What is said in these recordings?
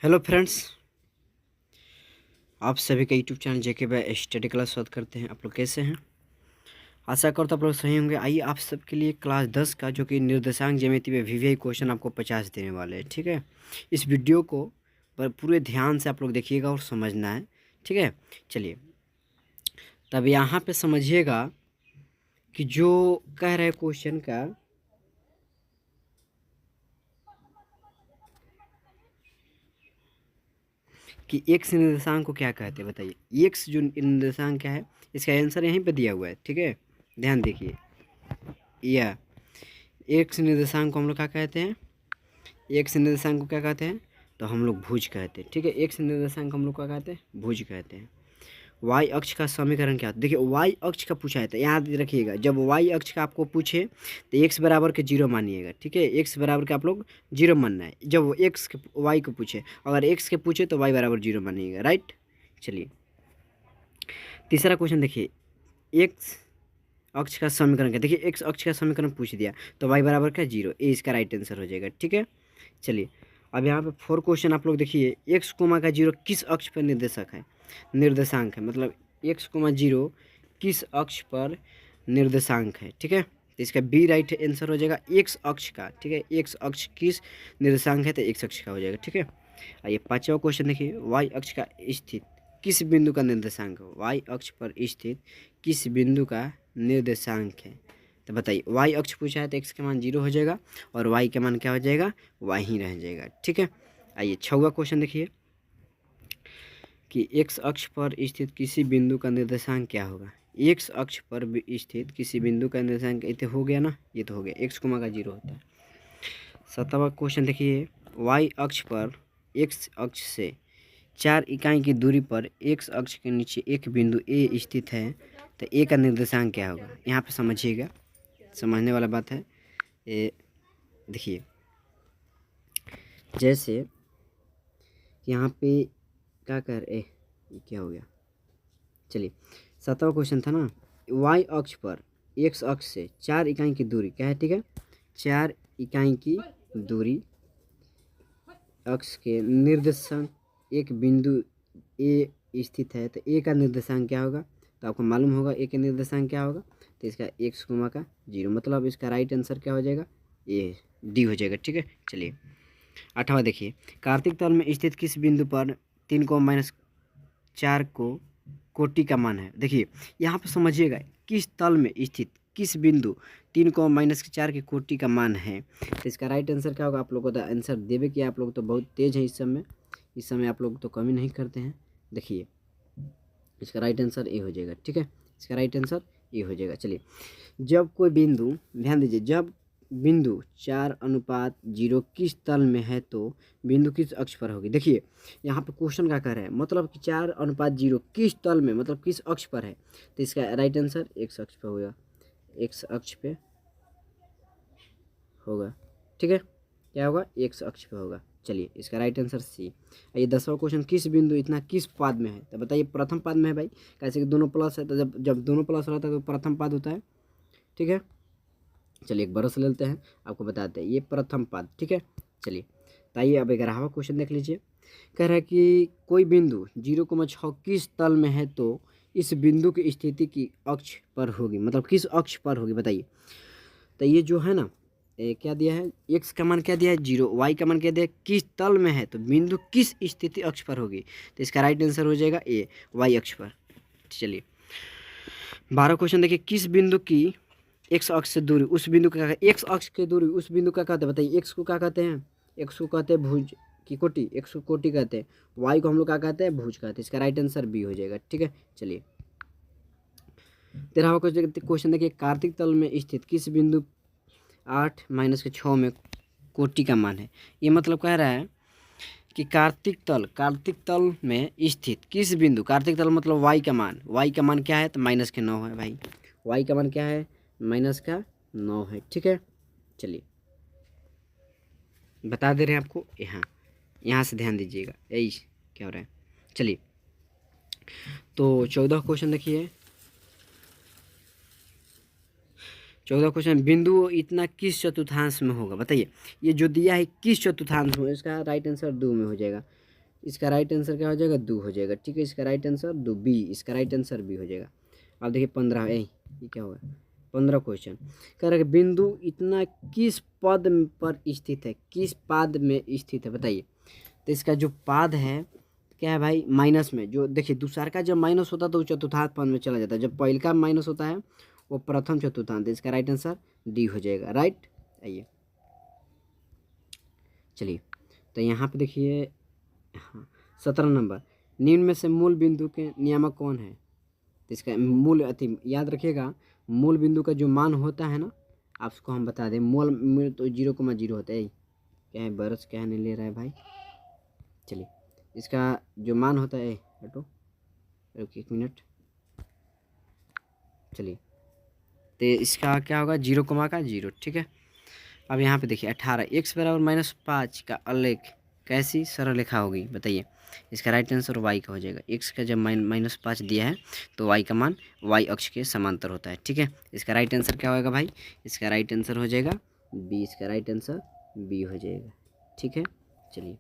Hello friends, आप सभी का यूट्यूब चैनल जेके बाय स्टडी क्लास स्वागत करते हैं। आप लोग कैसे हैं? आशा करता हूँ आप लोग सही होंगे। आइए आप सबके लिए क्लास 10 का जो कि निर्देशांक ज्यामिति में वीवीआई क्वेश्चन आपको 50 देने वाले हैं। ठीक है, इस वीडियो को पर पूरे ध्यान से आप लोग देखिएगा और समझना है। ठीक है, चलिए तब यहाँ पे समझिएगा कि जो कह रहे क्वेश्चन का कि एक्स निर्देशांक को क्या कहते हैं बताइए। एक्स जो निर्देशांक क्या है, इसका आंसर यहीं पे दिया हुआ है। ठीक है, ध्यान देखिए। या एक्स निर्देशांक को हम लोग क्या कहते हैं? एक्स निर्देशांक को क्या कहते हैं? तो हम लोग भुज कहते हैं। ठीक है, एक्स निर्देशांक हम लोग क्या कहते हैं? भुज कहते हैं। वाई अक्ष का समीकरण क्या है? देखिए, वाई अक्ष का पूछा है तो याद रखिएगा, जब वाई अक्ष का आपको पूछे तो एक्स बराबर के जीरो मानिएगा। ठीक है, एक्स बराबर के आप लोग जीरो मानना है। जब वो एक्स के वाई को पूछे, अगर एक्स के पूछे तो वाई बराबर जीरो मानिएगा। राइट, चलिए तीसरा क्वेश्चन देखिए। एक्स अक्ष का समीकरण क्या? देखिए, एक्स अक्ष का समीकरण पूछ दिया तो वाई बराबर क्या? जीरो। ये इसका राइट आंसर हो जाएगा। ठीक है, चलिए अब यहाँ पे 4 क्वेश्चन आप लोग देखिए। एक्स कोमा का जीरो किस अक्ष पर निर्देशक है? निर्देशांक है, मतलब एक्स कोमा जीरो किस अक्ष पर निर्देशांक है? ठीक है, तो इसका बी राइट आंसर हो जाएगा एक्स अक्ष का। ठीक है, एक्स अक्ष किस निर्देशांक है? तो एक्स अक्ष का हो जाएगा। ठीक है, आइए पांचवा क्वेश्चन देखिए। वाई अक्ष का स्थित किस बिंदु का निर्देशांक है? वाई अक्ष पर स्थित किस बिंदु का निर्देशांक है? तो बताइए, वाई अक्ष पूछा है तो एक्स का मान जीरो हो जाएगा और वाई का मान क्या हो जाएगा? वाई ही रह जाएगा। ठीक है, आइए छठवां क्वेश्चन देखिए कि एक्स अक्ष पर स्थित किसी बिंदु का निर्देशांक क्या होगा? एक्स अक्ष पर स्थित किसी बिंदु का निर्देशांक ये तो हो गया ना, ये तो हो गया, एक्स कोमा का जीरो होता है। सातवां क्वेश्चन देखिए। वाई अक्ष पर एक्स अक्ष से 4 इकाई की दूरी पर एक्स अक्ष के नीचे एक बिंदु ए स्थित है, तो ए का निर्देशांक क्या होगा? यहाँ पे समझिएगा, समझने वाला बात है। ये देखिए, जैसे यहाँ पे क्या कर ये क्या हो गया? चलिए, 7वां क्वेश्चन था ना, वाई अक्ष पर एक्स अक्ष से 4 इकाई की दूरी क्या है? ठीक है, 4 इकाई की दूरी अक्ष के निर्देशांक एक बिंदु ए स्थित है, तो ए का निर्देशांक क्या होगा? तो आपको मालूम होगा ए का निर्देशांक क्या होगा। तो इसका एक्स कोमा का जीरो, मतलब इसका राइट आंसर क्या हो जाएगा? ए डी हो जाएगा। ठीक है, चलिए 8वां देखिए। कार्तिक तल में स्थित किस बिंदु पर 3 को माइनस 4 को कोटि का मान है? देखिए यहाँ पर समझिएगा, किस तल में स्थित किस बिंदु 3 को माइनस 4 की कोटि का मान है, तो इसका राइट आंसर क्या होगा? आप लोगों को तो आंसर देवे कि आप लोग तो बहुत तेज हैं इस समय आप लोग तो कमी नहीं करते हैं। देखिए इसका राइट आंसर ए हो जाएगा। ठीक है, इसका राइट आंसर ए हो जाएगा। चलिए, जब कोई बिंदु, ध्यान दीजिए, जब बिंदु 4:0 किस तल में है तो बिंदु किस अक्ष पर होगी? देखिए यहाँ पे क्वेश्चन क्या कर रहा है, मतलब कि 4:0 किस तल में, मतलब किस अक्ष पर है, तो इसका राइट आंसर एक्स अक्ष पर होगा, एक्स अक्ष पे होगा। ठीक है, क्या होगा? एक्स अक्ष पे होगा। चलिए इसका राइट आंसर सी। ये 10वां क्वेश्चन, किस बिंदु इतना किस पाद में है? तो बताइए, प्रथम पाद में है भाई, कैसे कि दोनों प्लस है, तो जब जब दोनों प्लस रहता है तो प्रथम पाद होता है। ठीक है, चलिए एक बरस लेते हैं, आपको बताते हैं ये प्रथम पाद। ठीक है, चलिए तो आइए अब 11वां क्वेश्चन देख लीजिए। कह रहा है कि कोई बिंदु 0,6 किस तल में है तो इस बिंदु की स्थिति की अक्ष पर होगी, मतलब किस अक्ष पर होगी बताइए। तो ये जो है ना, क्या दिया है? एक्स का मान क्या दिया है? जीरो। वाई का मान क्या दिया है? किस तल में है, तो बिंदु किस स्थिति अक्ष पर होगी, तो इसका राइट आंसर हो जाएगा ए, वाई अक्ष पर। चलिए 12वां क्वेश्चन देखिए। किस बिंदु की एक्स अक्ष से दूरी उस बिंदु का, एक्स अक्ष की दूरी उस बिंदु का कहते हैं? बताइए, एक्स को क्या कहते हैं? एक्स को कहते हैं भुज की कोटि, एक्स को कोटि कहते हैं, वाई को हम लोग क्या कहते हैं? भुज कहते हैं। इसका राइट आंसर बी हो जाएगा। ठीक है, चलिए 13वां क्वेश्चन देखिए। कार्तिक तल में स्थित किस बिंदु 8-6 में कोटि का मान है? ये मतलब कह रहा है कि कार्तिक तल में स्थित किस बिंदु, कार्तिक तल मतलब वाई का मान, वाई का मान क्या है? तो -9 है भाई, वाई का मान क्या है? -9 है। ठीक है, चलिए बता दे रहे हैं आपको, यहाँ से ध्यान दीजिएगा, यही क्या हो रहा है। चलिए तो 14 क्वेश्चन देखिए। 14 क्वेश्चन, बिंदु इतना किस चतुर्थांश में होगा? बताइए, ये जो दिया है किस चतुर्थांश में, इसका राइट आंसर 2 में हो जाएगा। इसका राइट आंसर क्या हो जाएगा, 2 हो जाएगा। ठीक है, इसका राइट आंसर 2 बी, इसका राइट आंसर बी हो जाएगा। अब देखिए 15 ये क्या होगा, 15 क्वेश्चन कह रहा है कि बिंदु इतना किस पद पर स्थित है, किस पाद में स्थित है बताइए। तो इसका जो पाद है क्या है भाई, माइनस में। जो देखिए दूसरा का जब माइनस होता है तो वो चतुर्थांश पद में चला जाता है, जब पहले का माइनस होता है वो प्रथम चतुर्थांश। इसका राइट आंसर डी हो जाएगा। राइट, आइए चलिए, तो यहाँ पे देखिए हाँ 17 नंबर, निम्न में से मूल बिंदु के नियामक कौन है। तो इसका मूल अति याद रखिएगा, मूल बिंदु का जो मान होता है ना, आप उसको हम बता दें। मूल तो 0,0 होता है। क्या है बरस, क्या नहीं ले रहा है भाई। चलिए, इसका जो मान होता है, हटो रुकिए 1 मिनट। चलिए, तो इसका क्या होगा, 0,0। ठीक है, अब यहाँ पे देखिए 18, x बराबर -5 का आलेख कैसी सरल रेखा होगी बताइए। इसका राइट आंसर y का हो जाएगा। x का जब -5 दिया है तो y का मान y अक्ष के समांतर होता है। ठीक है, इसका राइट आंसर क्या होगा भाई, इसका राइट आंसर हो जाएगा बी, इसका राइट आंसर बी हो जाएगा। ठीक है, चलिए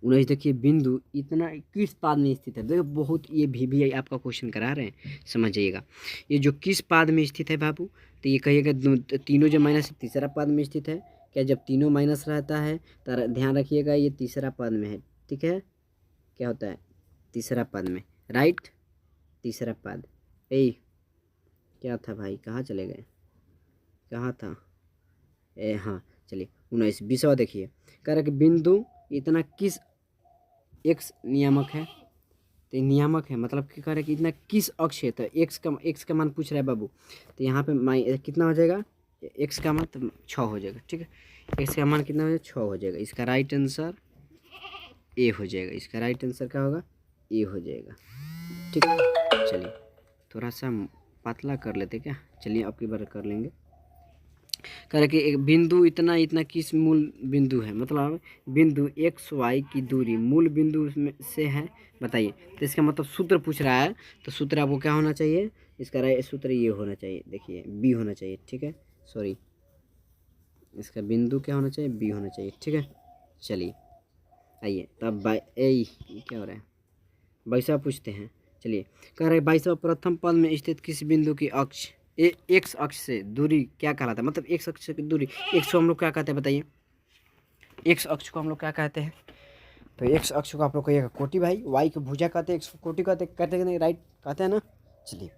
19 देखिए, बिंदु इतना किस पाद में स्थित है। देखो बहुत ये भी आपका क्वेश्चन करा रहे हैं, समझ जाइएगा। ये जो किस पाद में स्थित है बाबू, तो ये कहिएगा तीनों जो माइनस तीसरा पद में स्थित है। क्या जब तीनों माइनस रहता है तो ध्यान रखिएगा ये तीसरा पद में है। ठीक है, क्या होता है तीसरा पद में, राइट, तीसरा पद। क्या था भाई, कहाँ चले गए, कहाँ था हाँ चलिए 19 20वां देखिए, कह रहा कि बिंदु इतना किस एक्स नियामक है। तो नियामक है मतलब क्या कह रहा है कि इतना किस अक्ष है। तो एक्स का मान पूछ रहा है बाबू, तो यहाँ पे कितना हो जाएगा, एक्स का मान तो 6 हो जाएगा। ठीक है, एक्स का मान कितना हो जाएगा, 6 हो जाएगा। इसका राइट आंसर ए हो जाएगा। इसका राइट आंसर क्या होगा, ए हो जाएगा। ठीक है, चलिए थोड़ा सा पतला कर लेते क्या, चलिए अब की बार कर लेंगे। कह रहे कि एक बिंदु इतना इतना किस मूल बिंदु है, मतलब बिंदु एक्स वाई की दूरी मूल बिंदु से है बताइए। तो इसका मतलब सूत्र पूछ रहा है, तो सूत्र आपको क्या होना चाहिए, इसका सूत्र ये होना चाहिए, देखिए बी होना चाहिए। ठीक है, सॉरी, इसका बिंदु क्या होना चाहिए, बी होना चाहिए। ठीक है, चलिए आइए तब क्या हो रहा है, 22वां पूछते हैं। चलिए, कह रहे 22वां, प्रथम पद में स्थित किस बिंदु की अक्ष एक्स अक्ष से दूरी क्या कहलाता है, मतलब एक्स अक्ष की दूरी, एक्स को हम लोग क्या कहते हैं बताइए, एक्स अक्ष को हम लोग क्या कहते हैं। तो एक्स अक्ष को आप लोग कहिएगा कोटि भाई, वाई को भुजा कहते हैं, एक्स को कोटि कहते हैं नहीं, राइट कहते हैं ना। चलिए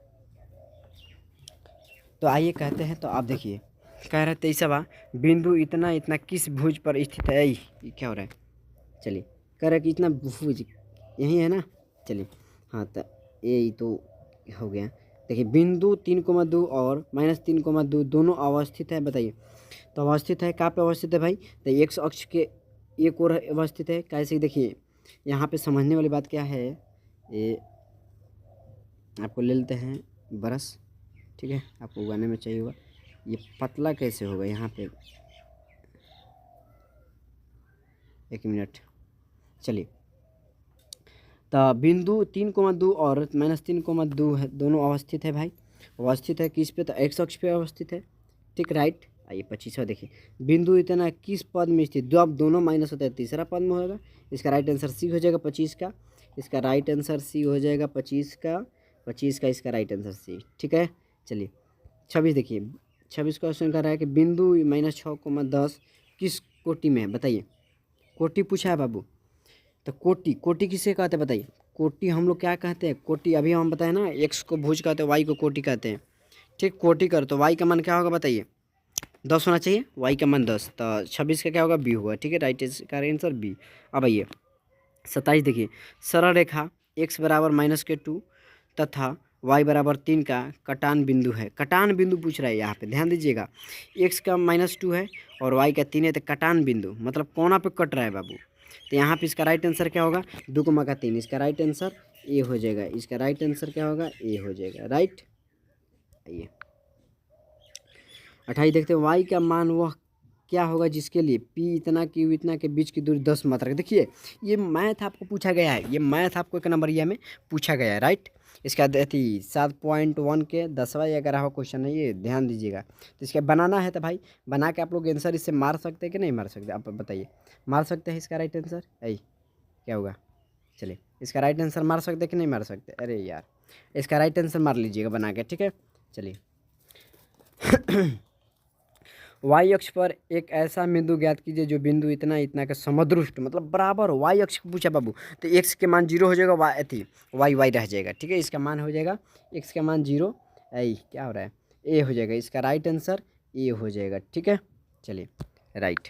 तो आइए कहते हैं, तो आप देखिए कह रहे 23वां, बिंदु इतना इतना किस भुज पर स्थित है। ये क्या हो रहा है, चलिए कह रहा है कि इतना भुज यही है ना। चलिए हाँ, तो ये तो हो गया। देखिए बिंदु 3,2 और -3,2 दोनों अवस्थित है बताइए। तो अवस्थित है कहाँ पे अवस्थित है भाई, तो एक्स अक्ष के एक और अवस्थित है। कैसे देखिए यहाँ पे समझने वाली बात क्या है, ये आपको ले लेते हैं ब्रश। ठीक है, आपको उगाने में चाहिए होगा, ये पतला कैसे होगा यहाँ पे, 1 मिनट। चलिए, तो बिंदु 3,2 और -3,2 है, दोनों अवस्थित है भाई। अवस्थित है किस पे, तो एक्स अक्ष पे अवस्थित है। ठीक, राइट। आइए 25वां देखिए, बिंदु इतना किस पद में स्थित, जो अब दोनों माइनस होता है तीसरा पद में होगा। इसका राइट आंसर सी हो जाएगा 25 का। इसका राइट आंसर सी हो जाएगा 25 का इसका राइट आंसर सी। ठीक है, चलिए 26 देखिए, 26 क्वेश्चन कर रहा है कि बिंदु -6,10 किस कोटि में है बताइए। कोटि पूछा है बाबू, तो कोटि किसे कहते हैं बताइए। कोटि हम लोग क्या कहते हैं, कोटि अभी हम बताए ना, एक्स को भुज कहते हैं, वाई को कोटि कहते हैं। ठीक, कोटि कर तो वाई का मान क्या होगा बताइए, 10 होना चाहिए, वाई का मान 10, तो 26 का क्या होगा, बी होगा। ठीक है, राइट का आंसर बी। अब आइए 27 देखिए, सरल रेखा एक्स बराबर -2 तथा वाई बराबर 3 का कटान बिंदु है। कटान बिंदु पूछ रहा है यहाँ पे, ध्यान दीजिएगा। एक्स का -2 है और वाई का 3 है, तो कटान बिंदु मतलब कोना पे कट रहा है बाबू। तो यहाँ पे इसका राइट आंसर क्या होगा, 2,3, इसका राइट आंसर ए हो जाएगा। इसका राइट आंसर क्या होगा, ए हो जाएगा। राइट, आइए 28 देखते हैं, वाई का मान वह क्या होगा जिसके लिए पी इतना क्यू इतना के बीच की दूरी 10 मात्रक। देखिए ये मैथ आपको पूछा गया है, ये मैथ आपको 1 नंबरिया में पूछा गया है। राइट, इसका 7.1 के 10वां या 11वां क्वेश्चन है, ये ध्यान दीजिएगा। तो इसका बनाना है तो भाई बना के आप लोग आंसर इससे मार सकते हैं कि नहीं मार सकते, आप बताइए। मार सकते हैं इसका राइट आंसर, क्या होगा? चलिए इसका राइट आंसर मार सकते कि नहीं मार सकते? अरे यार, इसका राइट आंसर मार लीजिएगा बना के, ठीक है। चलिए वाई अक्ष पर एक ऐसा बिंदु ज्ञात कीजिए जो बिंदु इतना इतना का समदृष्ट मतलब बराबर हो। वाई अक्ष पूछा बाबू, तो एक्स के मान 0 हो जाएगा, वाई थी वाई वाई रह जाएगा, ठीक है। इसका मान हो जाएगा एक्स का मान 0, आई क्या हो रहा है, ए हो जाएगा। इसका राइट आंसर ए हो जाएगा, ठीक है। चलिए राइट।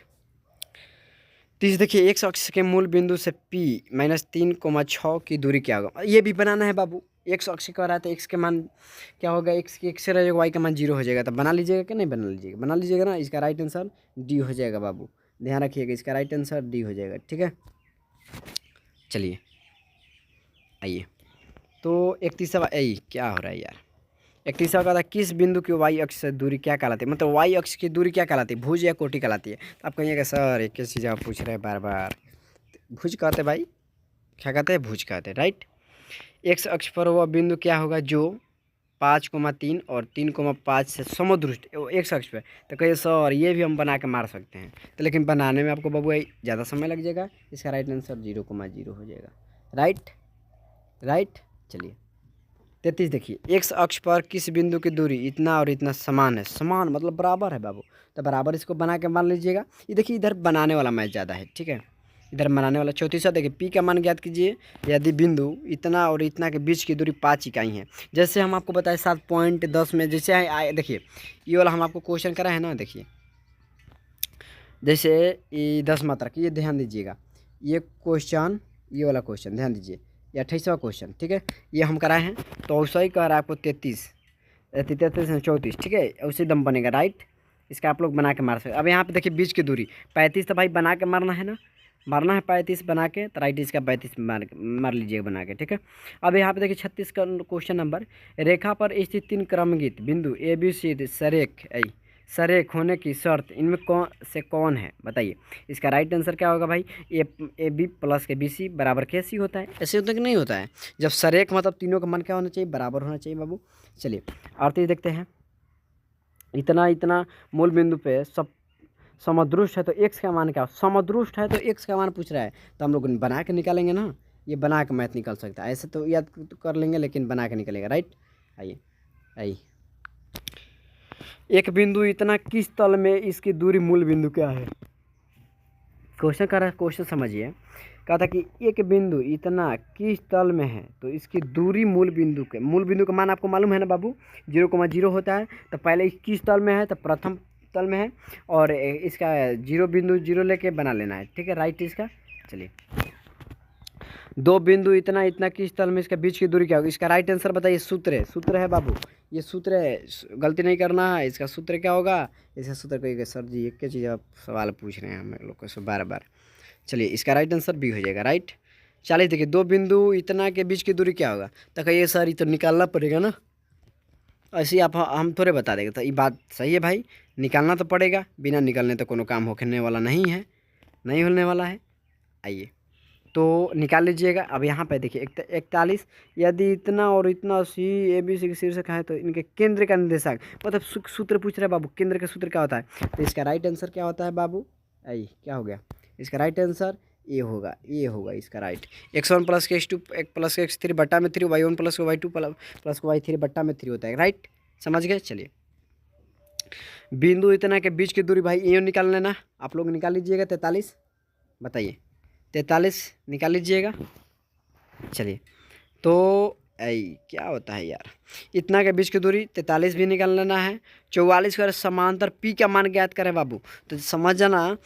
तीस देखिए, एक्स अक्ष के मूल बिंदु से पी -3,6 की दूरी क्या होगा? ये भी बनाना है बाबू। एक्स अक्ष कह रहा है तो एक्स के मान क्या होगा, एक्स की एक्स से रहेगा, वाई का मान 0 हो जाएगा। तो बना लीजिएगा कि नहीं बना लीजिएगा? बना लीजिएगा ना। इसका राइट आंसर डी हो जाएगा बाबू, ध्यान रखिएगा, इसका राइट आंसर डी हो जाएगा, ठीक है। चलिए आइए, तो 31वां क्या हो रहा है यार, 31वां का था किस बिंदु की वाई अक्ष से दूरी क्या कहलाती है? मतलब वाई अक्ष की दूरी क्या कहलाती है, भुज या कोटि कहलाती है? तो आप कहिएगा सर एक ही चीज़ आप पूछ रहे हैं बार बार। भुज कहते भाई, क्या कहते हैं? भुज कहते हैं, राइट। एक्स अक्ष पर वह बिंदु क्या होगा जो 5,3 और 3,5 से समदृष्ट एक्स अक्ष पे? तो कहिए सर ये भी हम बना के मार सकते हैं, तो लेकिन बनाने में आपको बाबू ज़्यादा समय लग जाएगा। इसका राइट आंसर 0,0 हो जाएगा, राइट राइट। चलिए 33 देखिए, एक्स अक्ष पर किस बिंदु की दूरी इतना और इतना समान है? समान मतलब बराबर है बाबू, तो बराबर इसको बना के मान लीजिएगा। ये देखिए इधर बनाने वाला मैच ज़्यादा है, ठीक है, इधर बनाने वाला। 34वां देखिए, पी का मान ज्ञात कीजिए यदि बिंदु इतना और इतना के बीच की दूरी 5 इकाई है। जैसे हम आपको बताए 7.10 में जैसे आए, देखिए ये वाला हम आपको क्वेश्चन करा है ना, देखिए जैसे ये 10 मात्रक, ये ध्यान दीजिएगा, ये क्वेश्चन, ये वाला क्वेश्चन ध्यान दीजिए, ये 28वां क्वेश्चन, ठीक है, ये हम कराए हैं। तो वैसा ही कह रहा है आपको 33 34, ठीक है, उसी दम बनेगा, राइट। इसका आप लोग बना के मार सकते। अब यहाँ पे देखिए बीच की दूरी 35, तो भाई बना के मारना है ना, मारना है 35 बना के, तो राइट इसका 32 मार लीजिएगा बना के, ठीक है। अब यहाँ पे देखिए 36 का क्वेश्चन नंबर, रेखा पर स्थित 3 क्रमगीत बिंदु ए बी सी सरेख होने की शर्त इनमें कौन है बताइए? इसका राइट आंसर क्या होगा भाई? ए बी प्लस के बी सी बराबर के सी होता है। ऐसे होता है कि नहीं होता है? जब सरेख मतलब तीनों का मान क्या होना चाहिए? बराबर होना चाहिए बाबू। चलिए 38 देखते हैं, इतना इतना मूल बिंदु पे सब समदृष्ट है तो एक्स का मान क्या? समदृष्ट है तो एक्स का मान पूछ रहा है, तो हम लोग बना के निकालेंगे ना, ये बना के मैथ निकल सकता है। ऐसे तो याद तो कर लेंगे लेकिन बना के निकलेगा, राइट। आइए एक बिंदु इतना किस तल में इसकी दूरी मूल बिंदु क्या है? क्वेश्चन कर रहा है, क्वेश्चन समझिए। कहा था कि एक बिंदु इतना किस तल में है तो इसकी दूरी मूल बिंदु का मान आपको मालूम है ना बाबू, 0,0 होता है। तो पहले किस तल में है? तो प्रथम तल में है, और इसका 0,0 लेके बना लेना है, ठीक है, राइट इसका। चलिए दो बिंदु इतना इतना किस तल में इसका बीच की दूरी क्या होगी? इसका राइट आंसर बताइए। सूत्र है बाबू, ये सूत्र है, गलती नहीं करना है। इसका सूत्र क्या होगा? इसका सूत्र कहिएगा सर जी एक चीज़ आप सवाल पूछ रहे हैं हम लोग को बार बार। चलिए इसका राइट आंसर बी हो जाएगा, राइट। 40 देखिए, दो बिंदु इतना के बीच की दूरी क्या होगा? तो कहिए सर ये तो निकालना पड़ेगा ना, ऐसे ही आप हम थोड़े बता देंगे। तो ये बात सही है भाई, निकालना तो पड़ेगा, बिना निकालने तो कोनो काम होने वाला नहीं है, नहीं होने वाला है। आइए तो निकाल लीजिएगा। अब यहाँ पे देखिए 41, यदि इतना और इतना सी ए बी सी के शीर्षक है तो इनके केंद्र का निर्देशांक, मतलब सूत्र पूछ रहे हैं बाबू, केंद्र का सूत्र क्या होता है? तो इसका राइट आंसर क्या होता है बाबू? क्या हो गया? इसका राइट आंसर ए होगा इसका राइट। x1 प्लस के x2 प्लस के x3 बट्टा में 3, y1 प्लस के y2 प्लस के y3 बट्टा में 3 होता है, राइट। समझ गए? चलिए बिंदु इतना के बीच की दूरी भाई ये निकाल लेना, आप लोग निकाल लीजिएगा। 43 बताइए, 43 निकाल लीजिएगा। चलिए तो क्या होता है यार, इतना के बीच की दूरी 43 भी निकाल लेना है। 44 का समांतर पी का मान ज्ञात करें बाबू, तो समझ जाना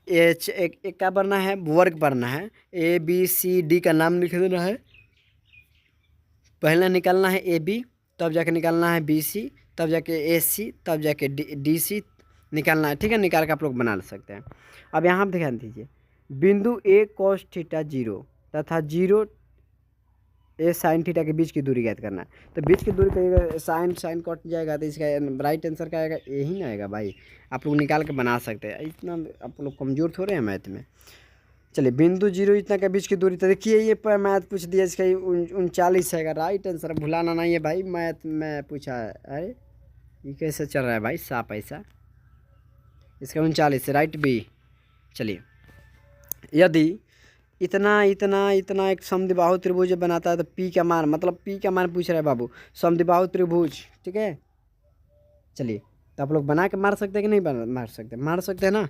एक क्या बनना है? वर्ग बनना है। ए बी सी डी का नाम लिख देना है, पहले निकालना है ए बी, तब जाके निकालना है बी सी, तब जाके ए सी, तब जाके डी सी निकालना है, ठीक है। निकाल के आप लोग बना सकते हैं। अब यहाँ पर ध्यान दीजिए, बिंदु ए cos थीटा 0 तथा 0 ए साइन थीटा के बीच की दूरी ज्ञात करना है। तो बीच की दूरी कहिएगा, साइन कट जाएगा, तो इसका राइट आंसर क्या आएगा? यही ना आएगा भाई, आप लोग निकाल के बना सकते हैं, इतना आप लोग कमज़ोर थोड़े हैं मैथ में। चलिए बिंदु 0 इतना के बीच की दूरी, तो देखिए ये पर मैथ पूछ दिया, इसका 39 है राइट आंसर, भुलाना नहीं है भाई, मैथ में पूछा है। अरे ये कैसे चल रहा है भाई साफ ऐसा? इसका 39 राइट बी। चलिए यदि इतना इतना इतना एक समद्विबाहु त्रिभुज बनाता है तो पी का मान, मतलब पी का मान पूछ रहा है बाबू, समद्विबाहु त्रिभुज, ठीक है। चलिए तो आप लोग बना के मार सकते हैं कि नहीं मार सकते, मार सकते हैं ना।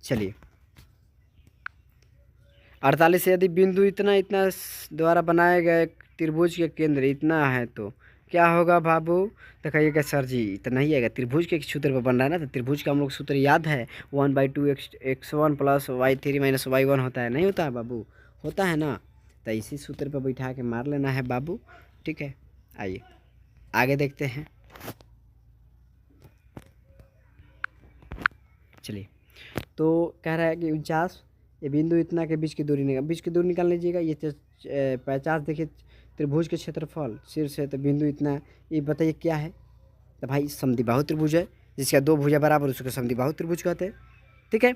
चलिए 48 से यदि बिंदु इतना इतना द्वारा बनाए गए त्रिभुज के केंद्र इतना है तो क्या होगा बाबू। तो कहिएगा सर जी इतना ही आएगा, त्रिभुज के सूत्र पर बन रहा है ना, तो त्रिभुज का हम लोग सूत्र याद है 1/2 x1 + y3 - y1 होता है, नहीं होता है बाबू, होता है ना। तो इसी सूत्र पर बैठा के मार लेना है बाबू, ठीक है। आइए आगे देखते हैं। चलिए तो कह रहा है कि 49 ये बिंदु इतना के बीच की दूरी निकाल लीजिएगा। ये 50 देखिए त्रिभुज के क्षेत्रफल शीर्ष है तो बिंदु इतना है, ये बताइए क्या है। तो भाई समद्विबाहु त्रिभुज है, जिसका 2 भुजा बराबर उसको समद्विबाहु त्रिभुज कहते हैं, ठीक है।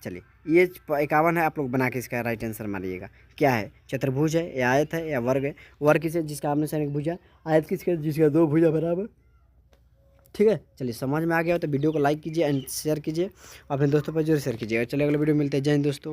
चलिए ये 51 है, आप लोग बना के इसका राइट आंसर मारिएगा क्या है, चतुर्भुज है या आयत है या वर्ग है। वर्ग किसे जिसका आमने सामने भुजा, आयत किसके जिसका 2 भुजा बराबर, ठीक है। चलिए समझ में आ गया हो तो वीडियो को लाइक कीजिए एंड शेयर कीजिए, अपने दोस्तों पर जरूर शेयर कीजिएगा। चलिए अगले वीडियो मिलते हैं, जय हिंद दोस्तों।